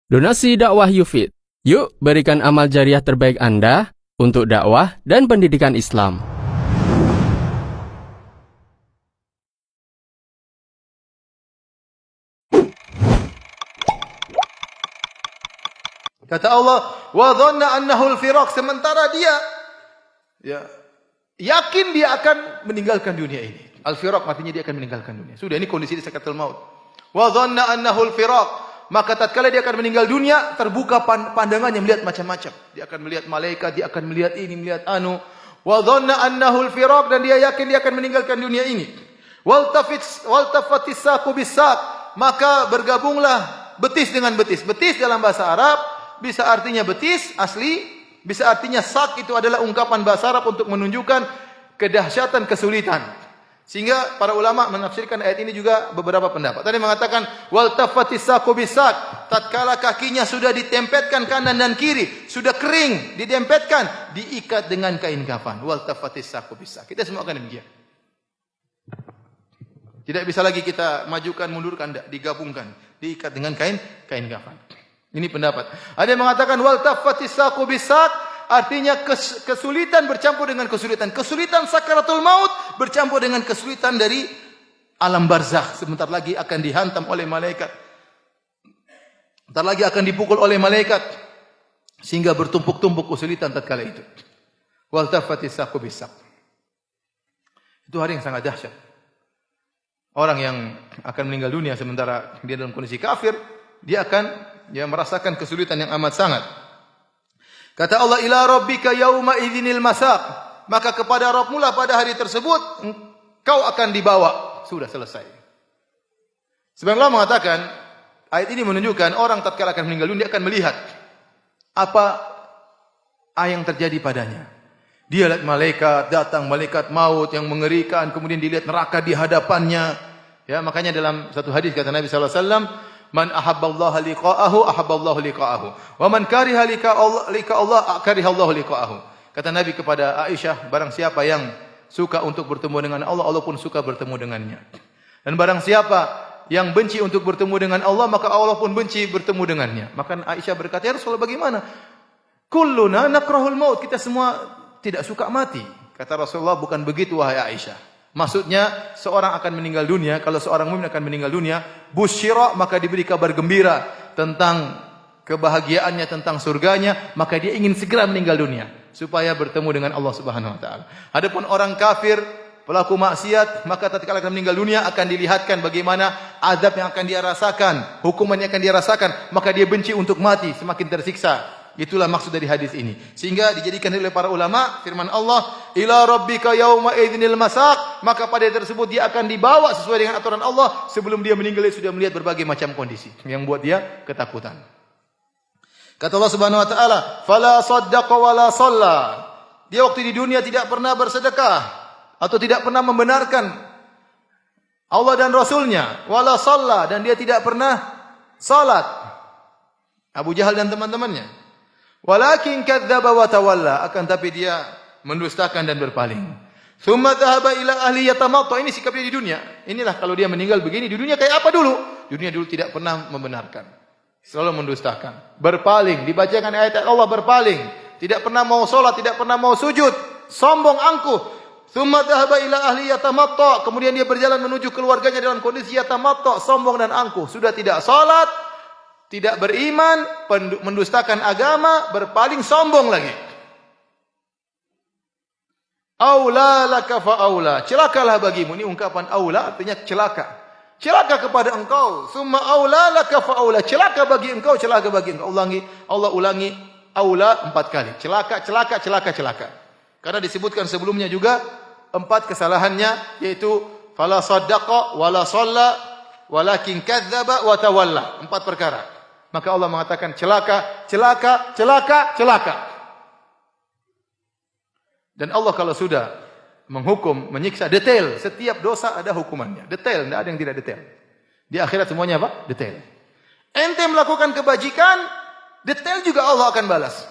Donasi dakwah Yufid. Yuk berikan amal jariah terbaik Anda untuk dakwah dan pendidikan Islam. Kata Allah, wa dhanna annahu al-firaq, sementara dia yakin dia akan meninggalkan dunia ini. Al-firaq artinya dia akan meninggalkan dunia. Sudah, ini kondisi di sakaratul maut. Wa dhanna annahu al-firaq, maka tatkala dia akan meninggal dunia, terbuka pandangannya melihat macam-macam. Dia akan melihat malaikat, dia akan melihat ini, melihat anu. Wa dhanna annahu al-firaq, dan dia yakin dia akan meninggalkan dunia ini. Waltafatis saqu bis-saq, maka bergabunglah betis dengan betis. Betis dalam bahasa Arab bisa artinya betis asli, bisa artinya sak, itu adalah ungkapan bahasa Arab untuk menunjukkan kedahsyatan kesulitan. Sehingga para ulama menafsirkan ayat ini juga beberapa pendapat. Tadi mengatakan wal tafatis saqu bisak, tatkala kakinya sudah ditempetkan kanan dan kiri, sudah kering, ditempetkan, diikat dengan kain kafan. Wal tafatis saqu bisak. Kita semua akan demikian. Tidak bisa lagi kita majukan, mundurkan, tidak, digabungkan, diikat dengan kain kafan. Ini pendapat. Ada yang mengatakan wal tafatis saqu bisak, artinya kesulitan bercampur dengan kesulitan. Kesulitan sakaratul maut bercampur dengan kesulitan dari alam barzakh. Sebentar lagi akan dihantam oleh malaikat. Sebentar lagi akan dipukul oleh malaikat. Sehingga bertumpuk-tumpuk kesulitan tatkala itu. Wal tafatis saqu bisak. Itu hari yang sangat dahsyat. Orang yang akan meninggal dunia sementara dia dalam kondisi kafir, dia akan merasakan kesulitan yang amat sangat. Kata Allah, ila rabbika yauma idzinil masaq, maka kepada Rabbmu lah pada hari tersebut engkau akan dibawa. Sudah selesai. Sebagian ulama mengatakan ayat ini menunjukkan orang tatkala akan meninggal dunia dia akan melihat apa yang terjadi padanya. Dia lihat malaikat datang, malaikat maut yang mengerikan, kemudian dilihat neraka di hadapannya. Ya, makanya dalam satu hadis kata Nabi sallallahu alaihi wasallam, man ahabballaha liqa'ahu ahabballahu liqa'ahu wa man kariha liqa'allah karihallahu liqa'ahu. Kata Nabi kepada Aisyah, barang siapa yang suka untuk bertemu dengan Allah, Allah pun suka bertemu dengannya. Dan barang siapa yang benci untuk bertemu dengan Allah, maka Allah pun benci bertemu dengannya. Maka Aisyah berkata, ya Rasulullah, bagaimana? Kulluna nakrahul maut, kita semua tidak suka mati. Kata Rasulullah, bukan begitu wahai Aisyah. Maksudnya seorang akan meninggal dunia, kalau seorang mukmin akan meninggal dunia, busyira, maka diberi kabar gembira tentang kebahagiaannya, tentang surganya, maka dia ingin segera meninggal dunia supaya bertemu dengan Allah Subhanahu wa taala. Adapun orang kafir, pelaku maksiat, maka tatkala akan meninggal dunia akan dilihatkan bagaimana azab yang akan dia rasakan, hukuman yang akan dia rasakan, maka dia benci untuk mati, semakin tersiksa. Itulah maksud dari hadis ini. Sehingga dijadikan oleh para ulama firman Allah, ila rabbika yauma idzinil masaq, maka pada hari tersebut dia akan dibawa sesuai dengan aturan Allah. Sebelum dia meninggal dia sudah melihat berbagai macam kondisi yang buat dia ketakutan. Kata Allah Subhanahu wa taala, fala saddaqa wala shalla. Dia waktu di dunia tidak pernah bersedekah atau tidak pernah membenarkan Allah dan Rasulnya, wala shalla, dan dia tidak pernah salat. Abu Jahal dan teman-temannya. Walakin kadzdzaba wa tawalla, akan tapi dia mendustakan dan berpaling. Tsumma dhahaba ila ahli yatamatta, ini sikapnya di dunia. Inilah kalau dia meninggal begini, di dunia kayak apa dulu? Dunia dulu tidak pernah membenarkan. Selalu mendustakan, berpaling, dibacakan ayat Allah berpaling, tidak pernah mau salat, tidak pernah mau sujud, sombong angkuh. Tsumma dhahaba ila ahli yatamatta, kemudian dia berjalan menuju keluarganya dalam kondisi yatamatta, sombong dan angkuh. Sudah tidak salat, tidak beriman, mendustakan agama, berpaling, sombong lagi. Aula laka fa aula, celakalah bagimu. Ini ungkapan aula artinya celaka. Celaka kepada engkau. Summa aula laka fa aula, celaka bagi engkau, celaka bagi engkau. Allah ulangi aula 4 kali. Celaka, celaka, celaka, celaka. Karena disebutkan sebelumnya juga 4 kesalahannya, yaitu fala saddaqa wala shalla walakin kadzdzaba wa tawalla. 4 perkara. Maka Allah mengatakan celaka, celaka, celaka, celaka. Dan Allah kalau sudah menghukum, menyiksa, detail. Setiap dosa ada hukumannya. Detail, tidak ada yang tidak detail. Di akhirat semuanya apa? Detail. Ente melakukan kebajikan, detail juga Allah akan balas.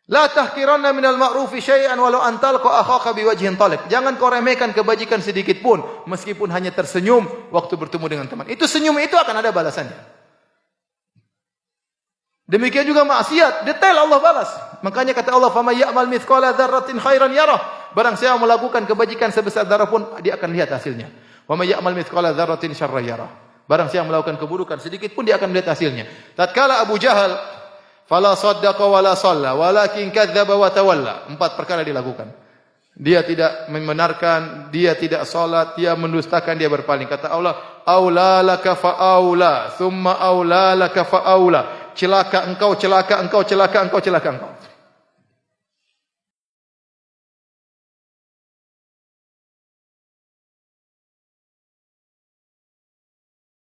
La tahqiranna minal ma'rufi syai'an walau an talqa akhaka biwajhin talib. Jangan kau remehkan kebajikan sedikit pun, meskipun hanya tersenyum waktu bertemu dengan teman. Itu senyum itu akan ada balasannya. Demikian juga maksiat, detail Allah balas. Makanya kata Allah, "Faman ya'mal mithqala dzarratin khairan yarah." Barang siapa melakukan kebajikan sebesar zarah pun dia akan lihat hasilnya. "Wa may ya'mal mithqala dzarratin syarran yarah." Barang siapa melakukan keburukan sedikit pun dia akan melihat hasilnya. Tatkala Abu Jahal fala saddaqa wala shalla walakin kadzdzaba wa tawalla. 4 perkara dilakukan. Dia tidak membenarkan, dia tidak salat, dia mendustakan, dia berpaling. Kata Allah, "Aula laka fa aula, thumma aula laka fa aula." Celaka engkau, celaka engkau, celaka engkau, celaka engkau.